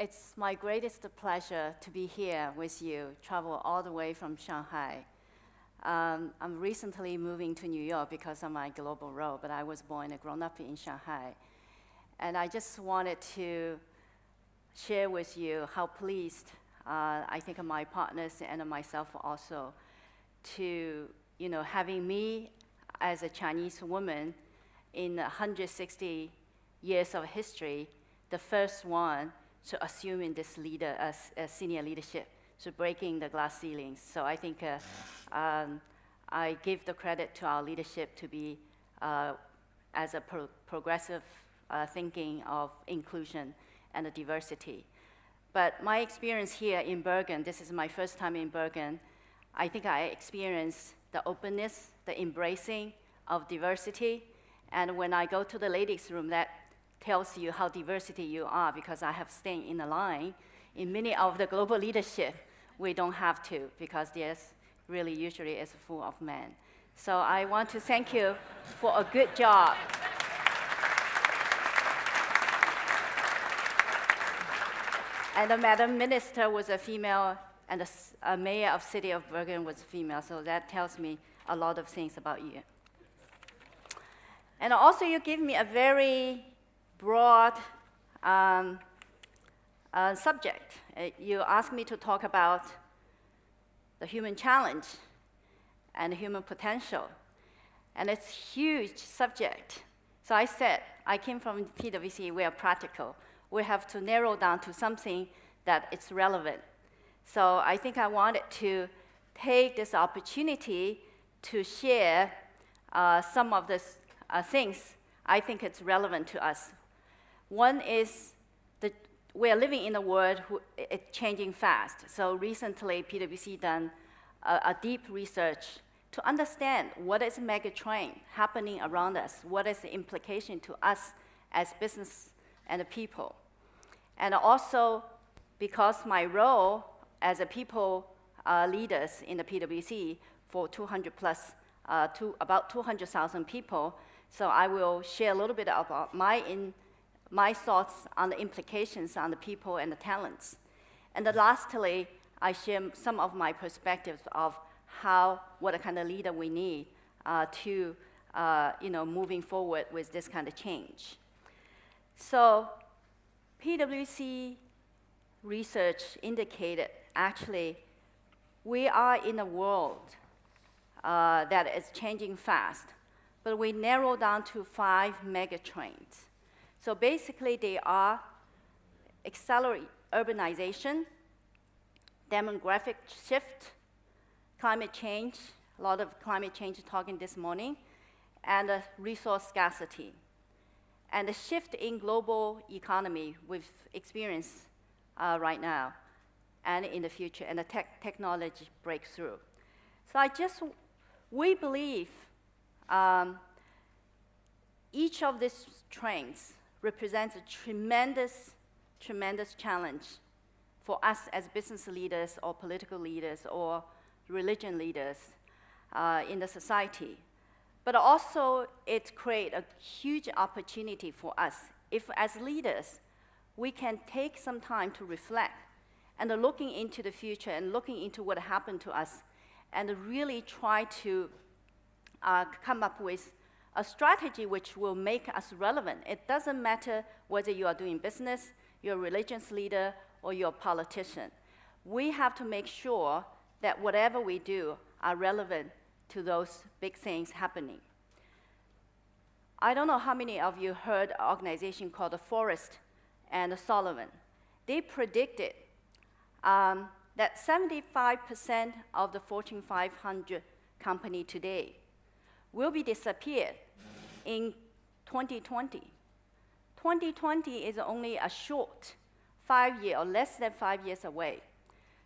It's my greatest pleasure to be here with you, travel all the way from Shanghai. I'm recently moving to New York because of my global role, but I was born and grown up in Shanghai. And I just wanted to share with you how pleased I think my partners and myself also to having me as a Chinese woman in 160 years of history, the first one to assume in this senior leadership, so breaking the glass ceilings. So I think I give the credit to our leadership to be as a progressive thinking of inclusion and diversity. But my experience here in Bergen, this is my first time in Bergen, I think I experienced the openness, the embracing of diversity. And when I go to the ladies' room, that tells you how diversity you are, because I have stayed in the line. In many of the global leadership, we don't have to, because there's really usually is full of men. So I want to thank you for a good job. And the Madam Minister was a female, and a mayor of city of Bergen was female, so that tells me a lot of things about you. And also you give me a very broad subject. You asked me to talk about the human challenge and human potential. And it's a huge subject. So I said, I came from PwC, we are practical. We have to narrow down to something that is relevant. So I think I wanted to take this opportunity to share some of the things I think it's relevant to us. One is that we are living in a world it's changing fast. So recently, PwC done a deep research to understand what is Megatron happening around us, what is the implication to us as business and people. And also, because my role as a people leaders in the PwC for 200 plus, about 200,000 people, so I will share a little bit about my thoughts on the implications on the people and the talents. And then lastly, I share some of my perspectives of what kind of leader we need to moving forward with this kind of change. So PwC research indicated actually we are in a world that is changing fast, but we narrow down to 5 megatrends. So basically they are accelerate urbanization, demographic shift, climate change, a lot of climate change talking this morning, and resource scarcity. And the shift in global economy we've experienced right now and in the future, and the technology breakthrough. So we believe each of these trends represents a tremendous, tremendous challenge for us as business leaders or political leaders or religion leaders in the society. But also, it creates a huge opportunity for us. If, as leaders, we can take some time to reflect and looking into the future and looking into what happened to us and really try to come up with a strategy which will make us relevant. It doesn't matter whether you are doing business, you're a religious leader, or you're a politician. We have to make sure that whatever we do are relevant to those big things happening. I don't know how many of you heard an organization called Forrest and Sullivan. They predicted that 75% of the Fortune 500 company today will be disappeared in 2020. 2020 is only a short 5 year or less than 5 years away.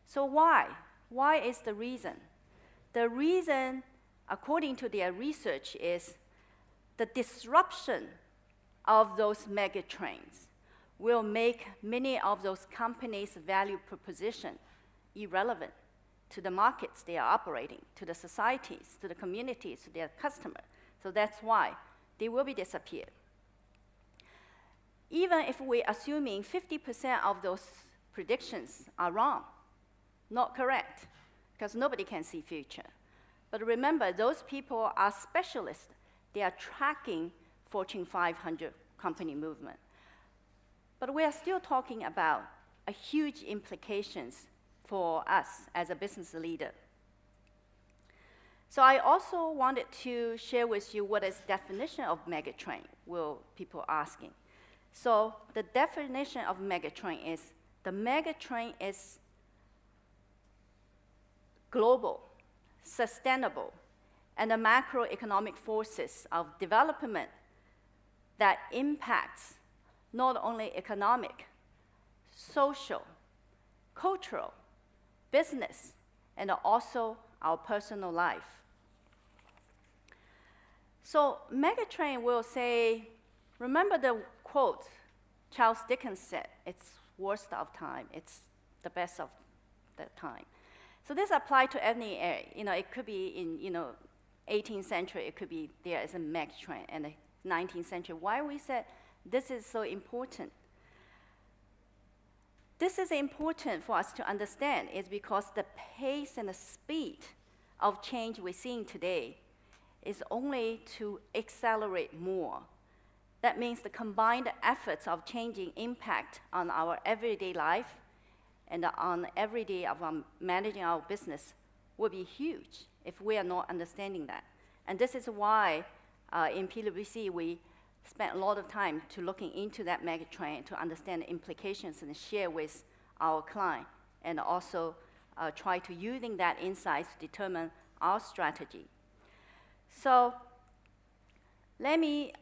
So why? Why is the reason? The reason, according to their research, is the disruption of those megatrends will make many of those companies' value proposition irrelevant to the markets they are operating, to the societies, to the communities, to their customers. So that's why they will be disappeared. Even if we're assuming 50% of those predictions are wrong, not correct, because nobody can see future. But remember, those people are specialists. They are tracking Fortune 500 company movement. But we are still talking about a huge implications for us as a business leader. So I also wanted to share with you what is definition of Megatron, will people asking. So the definition of Megatron is, the Megatron is global, sustainable, and the macroeconomic forces of development that impacts not only economic, social, cultural, business, and also our personal life. So Megatron will say, remember the quote Charles Dickens said, it's worst of time, it's the best of the time. So this applies to any area. It could be in 18th century, it could be there as a Megatron, and the 19th century. Why we said this is so important? This is important for us to understand is because the pace and the speed of change we're seeing today is only to accelerate more. That means the combined efforts of changing impact on our everyday life and on every day of managing our business will be huge if we are not understanding that. And this is why in PwC we spent a lot of time to looking into that megatrend to understand the implications and share with our client, and also try to using that insight to determine our strategy. So let me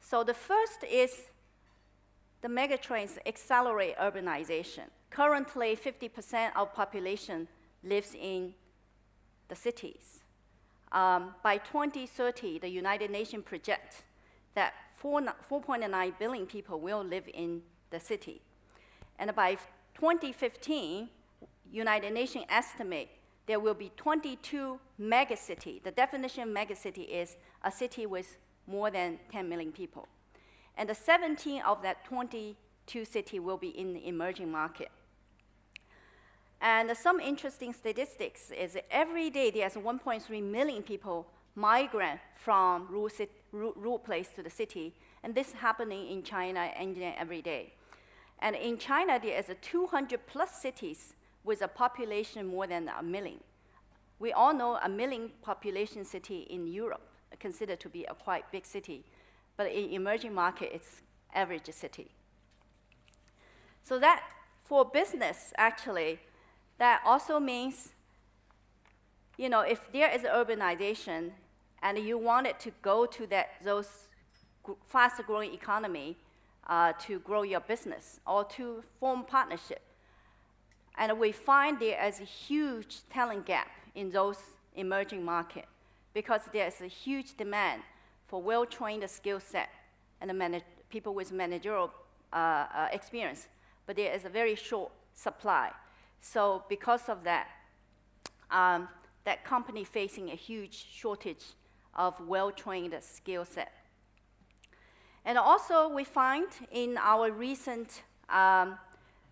So the first is the megatrends accelerate urbanization. Currently, 50% of population lives in the cities. By 2030, the United Nations projects that 4.9 billion people will live in the city. And by 2015, United Nations estimate there will be 22 megacity. The definition of megacity is a city with more than 10 million people. And the 17 of that 22 city will be in the emerging market. And some interesting statistics is that every day there's 1.3 million people migrate from rural place to the city, and this is happening in China every day. And in China, there is 200 plus cities with a population more than 1 million. We all know 1 million population city in Europe considered to be a quite big city, but in emerging market, it's average city. So that for business, actually, that also means, if there is urbanization and you want it to go to those fast-growing economy to grow your business or to form partnership, and we find there is a huge talent gap in those emerging markets because there's a huge demand for well-trained skill set and people with managerial experience, but there is a very short supply. So because of that, that company facing a huge shortage of well-trained skill set. And also we find in our recent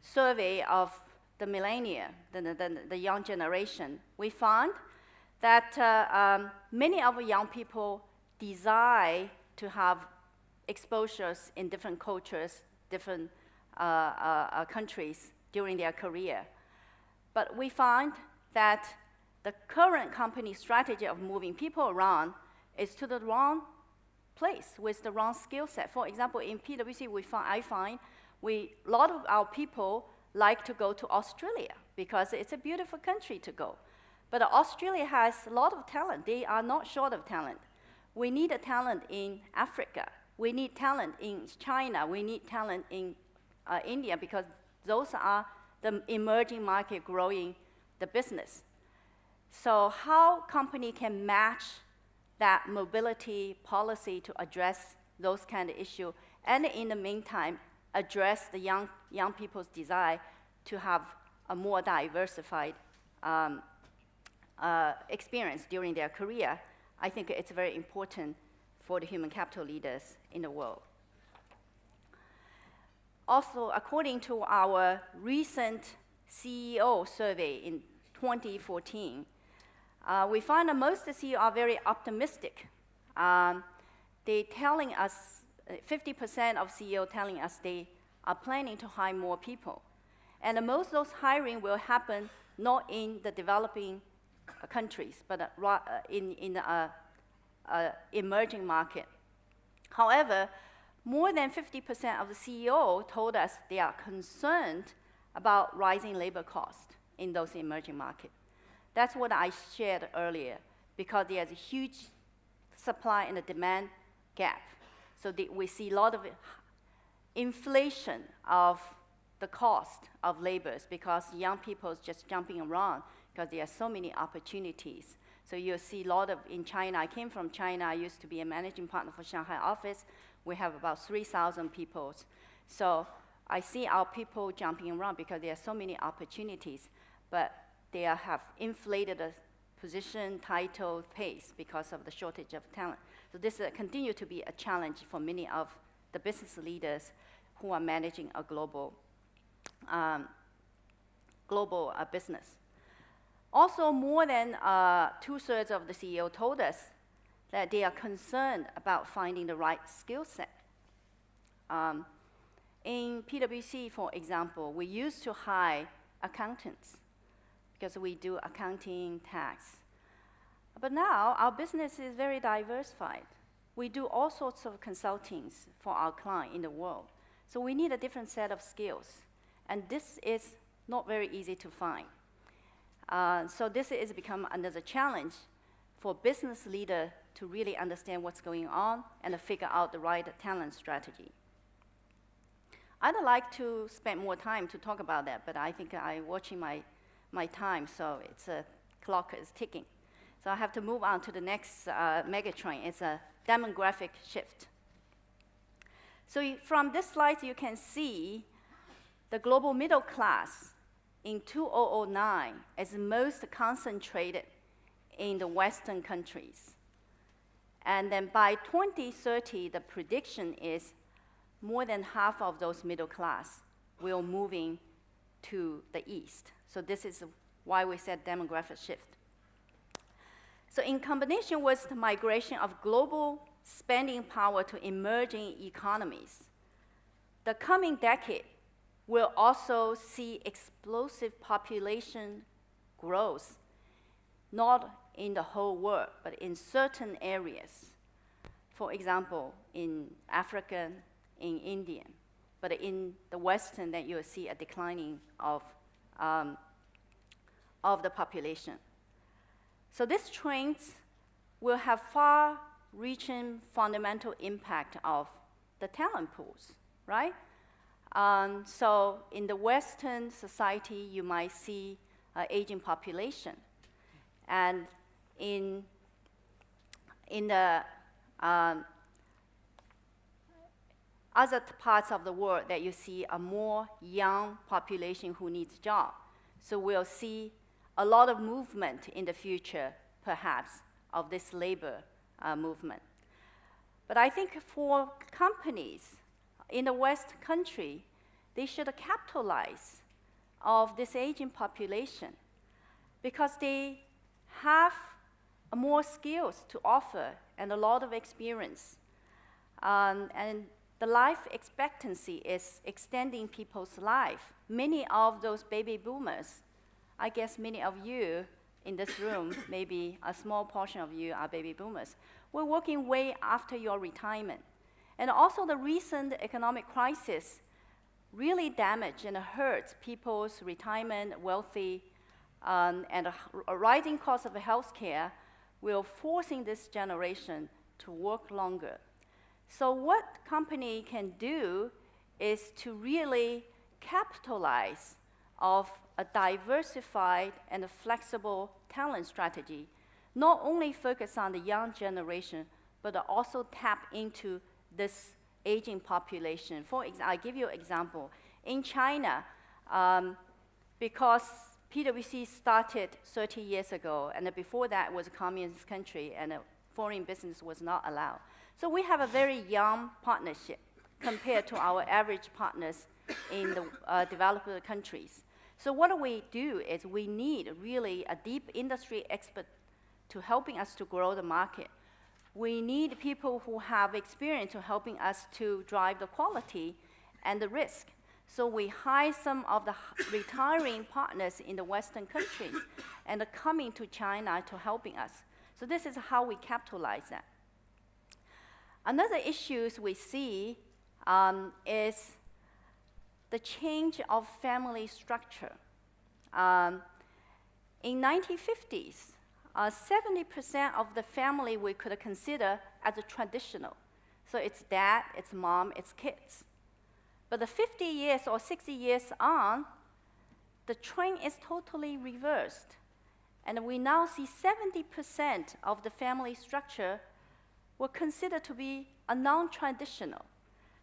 survey of the millennia, the young generation, we found that many of young people desire to have exposures in different cultures, different countries during their career. But we find that the current company strategy of moving people around is to the wrong place with the wrong skill set. For example, in PwC, I find a lot of our people like to go to Australia because it's a beautiful country to go. But Australia has a lot of talent. They are not short of talent. We need a talent in Africa. We need talent in China. We need talent in India because those are the emerging market growing the business. So how company can match that mobility policy to address those kind of issues, and in the meantime, address the young people's desire to have a more diversified experience during their career, I think it's very important for the human capital leaders in the world. Also, according to our recent CEO survey in 2014, we find that most of the CEOs are very optimistic. They're telling us, 50% of CEOs telling us they are planning to hire more people. And most of those hiring will happen not in the developing countries, but in emerging market. However, more than 50% of the CEO told us they are concerned about rising labor costs in those emerging markets. That's what I shared earlier, because there's a huge supply and a demand gap. So we see a lot of inflation of the cost of labors because young people is just jumping around because there are so many opportunities. So you'll see a lot of, in China, I came from China, I used to be a managing partner for Shanghai office. We have about 3,000 people. So I see our people jumping around because there are so many opportunities, but they have inflated the position, title, pace because of the shortage of talent. So this continue to be a challenge for many of the business leaders who are managing a global business. Also, more than 2/3 of the CEO told us that they are concerned about finding the right skill set. In PwC, for example, we used to hire accountants because we do accounting, tax. But now, our business is very diversified. We do all sorts of consultings for our client in the world. So we need a different set of skills. And this is not very easy to find. So this has become another challenge for business leaders to really understand what's going on and to figure out the right talent strategy. I'd like to spend more time to talk about that, but I think I'm watching my time, so it's clock is ticking. So I have to move on to the next Megatron. It's a demographic shift. So from this slide, you can see the global middle class in 2009 is most concentrated in the Western countries. And then by 2030, the prediction is more than half of those middle class will moving to the East. So this is why we said demographic shift. So in combination with the migration of global spending power to emerging economies, the coming decade will also see explosive population growth, not in the whole world, but in certain areas. For example, in Africa, in India, but in the Western, that you'll see a declining of the population. So these trends will have far-reaching fundamental impact of the talent pools, right? So in the Western society, you might see aging population. And in the other parts of the world that you see a more young population who needs job. So we'll see a lot of movement in the future, perhaps, of this labor movement. But I think for companies in the West country, they should capitalize of this aging population because they have more skills to offer and a lot of experience. And the life expectancy is extending people's life. Many of those baby boomers, I guess many of you in this room, maybe a small portion of you are baby boomers, we're working way after your retirement. And also the recent economic crisis really damaged and hurt people's retirement, wealthy, and a rising cost of healthcare will forcing this generation to work longer. So what company can do is to really capitalize of a diversified and a flexible talent strategy, not only focus on the young generation, but also tap into this aging population. For example, I'll give you an example. In China, because PwC started 30 years ago, and before that was a communist country, and foreign business was not allowed. So we have a very young partnership compared to our average partners in the developed countries. So what we do is we need really a deep industry expert to helping us to grow the market. We need people who have experience to helping us to drive the quality and the risk. So we hire some of the retiring partners in the Western countries and are coming to China to helping us. So this is how we capitalize that. Another issues we see is the change of family structure. In 1950s, 70% of the family we could consider as a traditional. So it's dad, it's mom, it's kids. But the 50 years or 60 years on, the trend is totally reversed. And we now see 70% of the family structure were considered to be a non-traditional.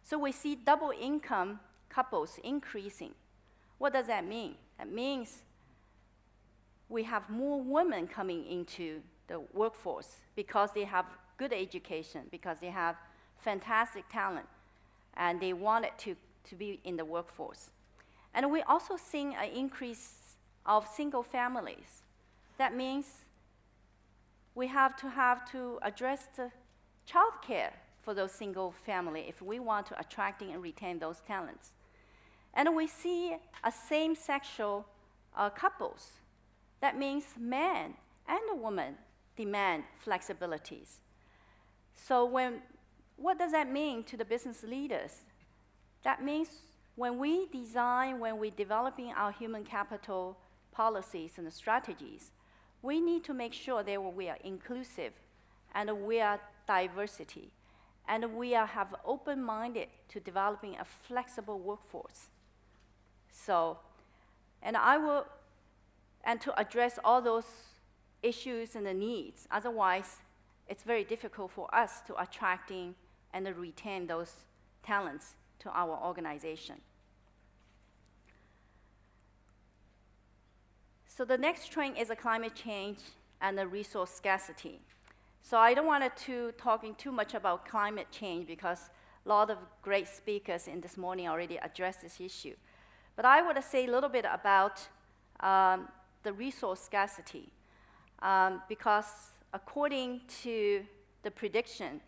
So we see double income couples increasing. What does that mean? That means we have more women coming into the workforce because they have good education, because they have fantastic talent, and they wanted to be in the workforce. And we're also seeing an increase of single families. That means we have to address the childcare for those single family if we want to attract and retain those talents. And we see a same-sexual couples. That means man and a woman demand flexibilities. So what does that mean to the business leaders? That means when we're developing our human capital policies and strategies, we need to make sure that we are inclusive and we are diversity, and we have open-minded to developing a flexible workforce. So, and to address all those issues and the needs. Otherwise, it's very difficult for us to attracting and retain those talents to our organization. So the next trend is a climate change and the resource scarcity. So I don't want to talk too much about climate change because a lot of great speakers in this morning already addressed this issue. But I want to say a little bit about the resource scarcity because according to the prediction,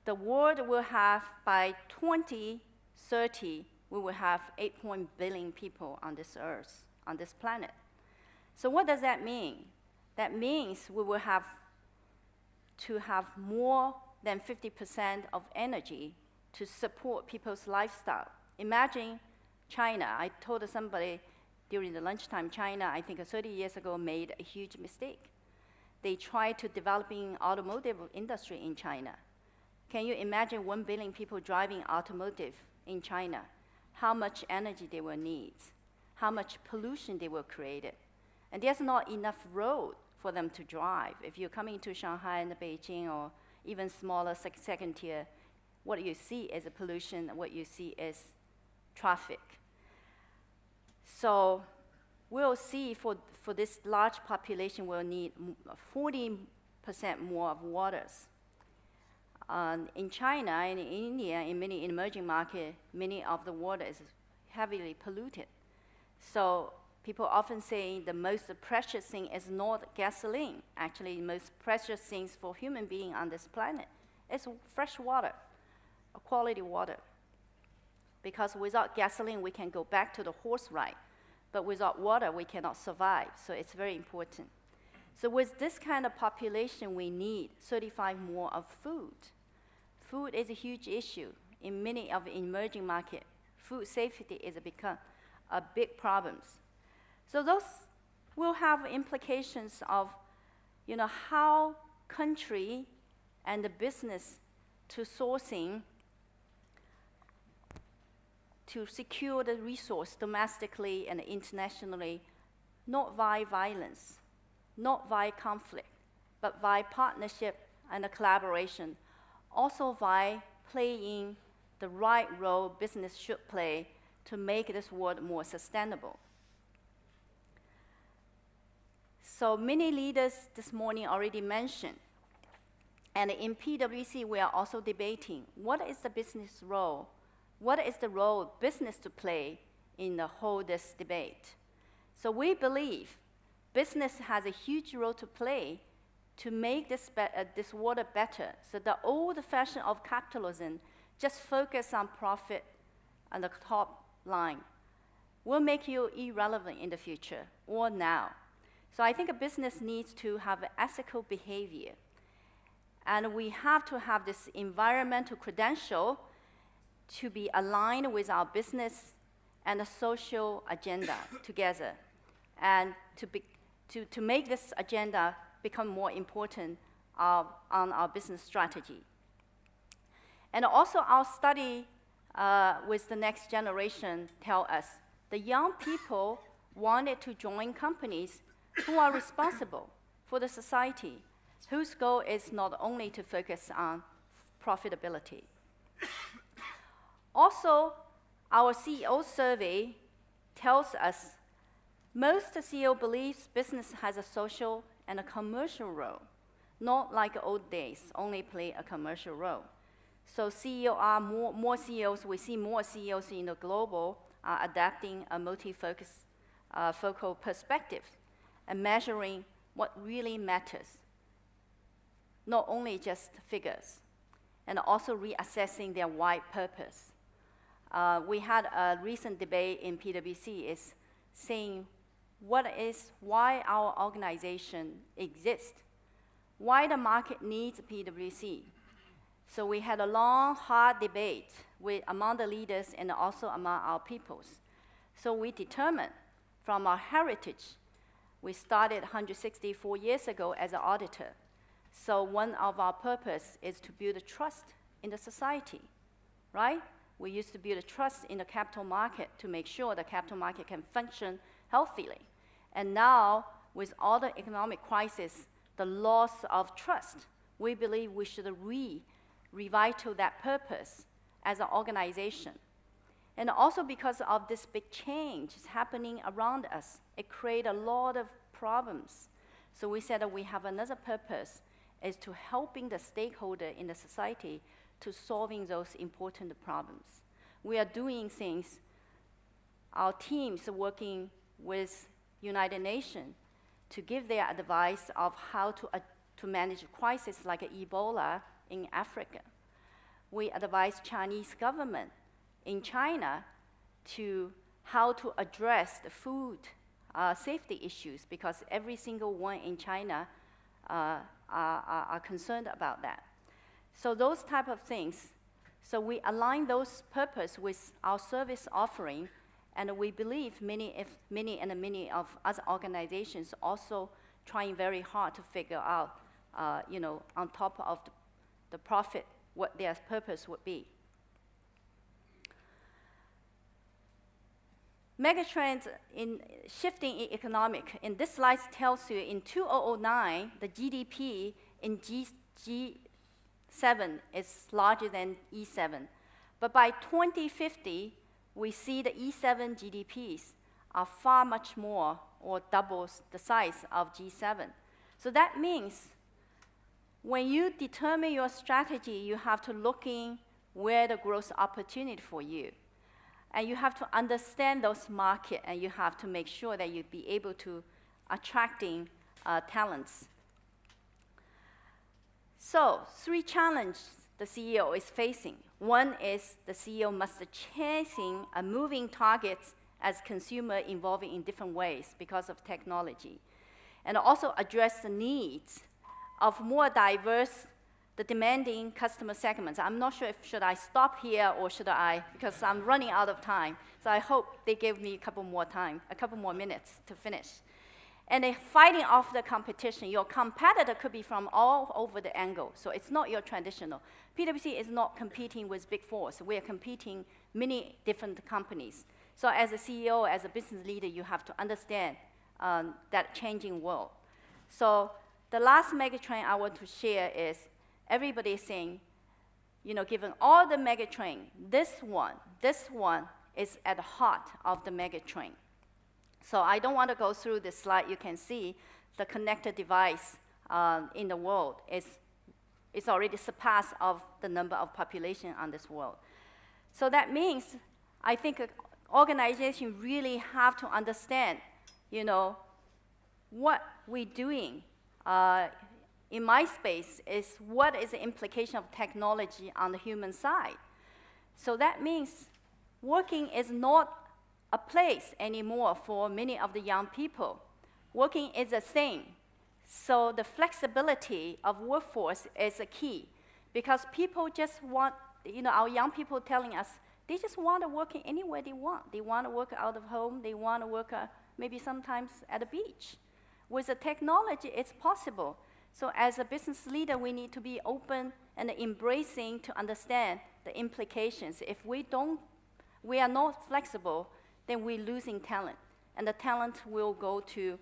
the world will have, by 2030, we will have 8 billion people on this earth, on this planet. So what does that mean? That means we will have to have more than 50% of energy to support people's lifestyle. Imagine China. I told somebody during the lunchtime, China, I think 30 years ago, made a huge mistake. They tried to developing automotive industry in China. Can you imagine 1 billion people driving automotive in China? How much energy they will need, how much pollution they will create. And there's not enough road for them to drive. If you're coming to Shanghai and Beijing or even smaller second tier, what you see is a pollution, what you see is traffic. So we'll see for this large population, we'll need 40% more of waters. In China and in India, in many emerging markets, many of the water is heavily polluted. So people often say the most precious thing is not gasoline. Actually, the most precious things for human being on this planet is fresh water, quality water. Because without gasoline, we can go back to the horse ride. But without water, we cannot survive. So it's very important. So with this kind of population, we need 35 more of food. Food is a huge issue in many of the emerging markets. Food safety is become a big problem. So those will have implications of, how country and the business to sourcing to secure the resource domestically and internationally, not via violence, not via conflict, but via partnership and a collaboration, also via playing the right role business should play to make this world more sustainable. So many leaders this morning already mentioned And in PwC, we are also debating what is the business role? What is the role business to play in the whole this debate? So we believe business has a huge role to play to make this world better. So the old fashion of capitalism just focus on profit on the top line will make you irrelevant in the future or now. So I think a business needs to have ethical behavior. And we have to have this environmental credential to be aligned with our business and the social agenda together, and to make this agenda become more important on our business strategy. And also our study with the next generation tell us the young people wanted to join companies who are responsible for the society, whose goal is not only to focus on profitability. Also, our CEO survey tells us most CEO believes business has a social and a commercial role, not like old days, only play a commercial role. So CEO are more CEOs, we see more CEOs in the global are adapting a multi-focus focal perspective and measuring what really matters, not only just figures, and also reassessing their wide purpose. We had a recent debate in PwC is saying why our organization exists, why the market needs PwC. So we had a long, hard debate among the leaders and also among our peoples. So we determined from our heritage, we started 164 years ago as an auditor. So one of our purpose is to build a trust in the society, right? We used to build a trust in the capital market to make sure the capital market can function healthily. And now, with all the economic crisis, the loss of trust, we believe we should revital that purpose as an organization. And also because of this big change is happening around us, it creates a lot of problems. So we said that we have another purpose, is to helping the stakeholder in the society to solving those important problems. We are doing things, our teams are working with United Nations to give their advice of how to manage a crisis like Ebola in Africa. We advise Chinese government in China to how to address the food safety issues, because every single one in China are concerned about that. So those type of things, so we align those purpose with our service offering, and we believe many of other organizations also trying very hard to figure out, on top of the profit, what their purpose would be. Megatrends in shifting in economic, and this slide tells you in 2009, the GDP in G7 is larger than E7. But by 2050, we see the E7 GDPs are far much more or doubles the size of G7. So that means when you determine your strategy, you have to look in where the growth opportunity for you. And you have to understand those markets, and you have to make sure that you be able to attracting talents. So 3 challenges the CEO is facing. One is the CEO must chasing moving targets as consumer evolving in different ways because of technology, and also address the needs of more diverse, the demanding customer segments. I'm not sure if should I stop here or should I, because I'm running out of time. So I hope they give me a couple more minutes to finish. And they're fighting off the competition. Your competitor could be from all over the angle, so it's not your traditional. PwC is not competing with Big Four, so we are competing many different companies. So as a CEO, as a business leader, you have to understand that changing world. So the last megatrend I want to share is everybody is saying, given all the megatrend, this one is at the heart of the megatrend. So I don't want to go through this slide. You can see the connected device in the world is it's already surpassed of the number of population on this world. So that means, I think organizations really have to understand, what we're doing in my space is what is the implication of technology on the human side. So that means working is not a place anymore for many of the young people. Working is a thing. So the flexibility of workforce is a key, because people just want, our young people telling us, they just want to work anywhere they want. They want to work out of home. They want to work maybe sometimes at a beach. With the technology, it's possible. So as a business leader, we need to be open and embracing to understand the implications. If we are not flexible, then we're losing talent. And the talent will go to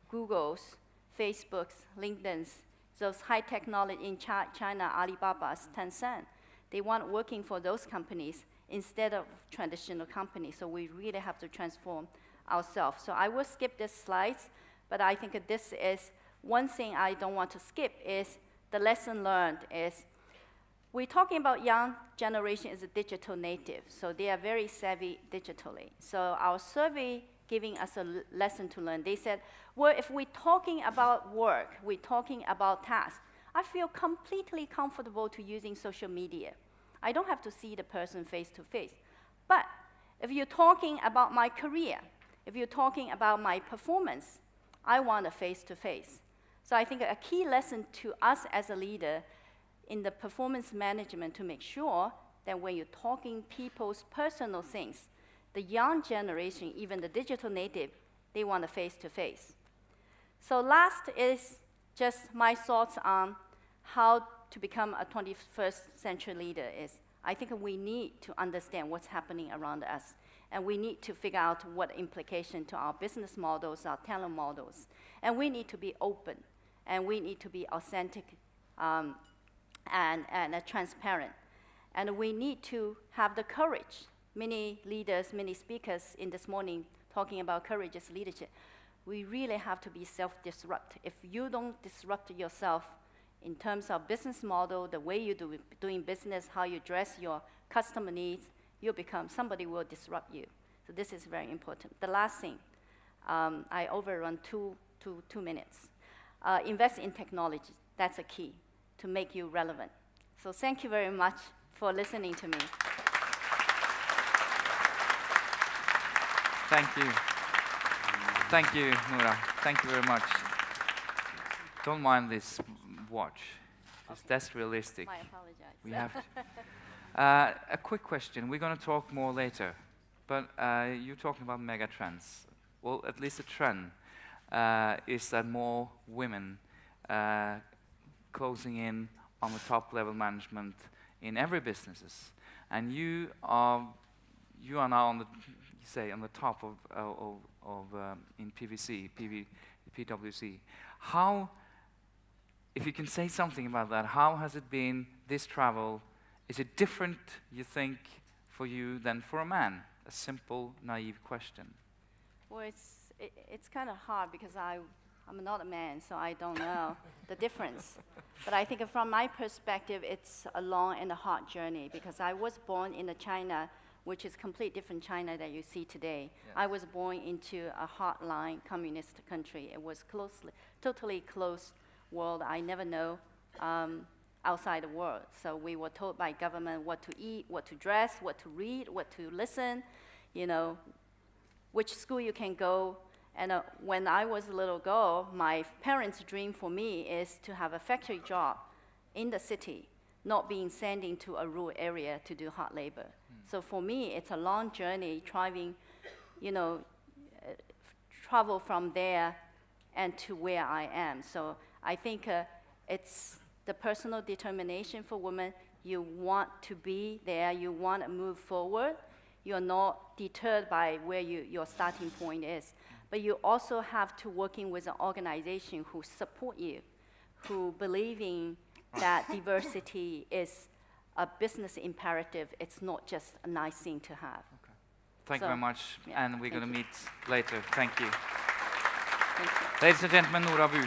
Google's, Facebook's, LinkedIn's, those high technology in China, Alibaba's, Tencent. They want working for those companies instead of traditional companies. So we really have to transform ourselves. So I will skip these slides, but I think this is one thing I don't want to skip is the lesson learned is we're talking about young generation is a digital native. So they are very savvy digitally. So our survey giving us a lesson to learn. They said, well, if we're talking about work, we're talking about tasks, I feel completely comfortable to using social media. I don't have to see the person face to face. But if you're talking about my career, if you're talking about my performance, I want a face to face. So I think a key lesson to us as a leader in the performance management to make sure that when you're talking people's personal things, the young generation, even the digital native, they want a face-to-face. So last is just my thoughts on how to become a 21st century leader is, I think we need to understand what's happening around us, and we need to figure out what implication to our business models, our talent models, and we need to be open, and we need to be authentic and transparent, and we need to have the courage. Many leaders, many speakers in this morning talking about courageous leadership. We really have to be self-disrupt. If you don't disrupt yourself in terms of business model, the way you doing business, how you address your customer needs, somebody will disrupt you. So this is very important. The last thing, I overrun two minutes. Invest in technology. That's a key to make you relevant. So thank you very much for listening to me. Thank you. Thank you, Nora. Thank you very much. Don't mind this watch. That's realistic. I apologize. We have to. A quick question. We're going to talk more later, but you're talking about megatrends. Well, at least a trend is that more women closing in on the top level management in every businesses, and you are now on the on the top of in PwC. How, if you can say something about that, how has it been, this travel? Is it different, you think, for you than for a man? A simple, naive question. Well, it's kind of hard because I'm not a man, so I don't know the difference. But I think from my perspective, it's a long and a hard journey because I was born in China, which is completely different China that you see today. Yeah. I was born into a hardline communist country. It was totally closed world. I never know outside the world. So we were told by government what to eat, what to dress, what to read, what to listen, which school you can go. And when I was a little girl, my parents' dream for me is to have a factory job in the city, not being sent into a rural area to do hard labor. So for me, it's a long journey, travel from there and to where I am. So I think it's the personal determination for women. You want to be there, you want to move forward. You're not deterred by where your starting point is. But you also have to working with an organization who support you, who believe in that diversity is a business imperative. It's not just a nice thing to have. Okay. Thank you very much, and we're going to meet later. Thank you. Thank you. Ladies and gentlemen, Nora Bu.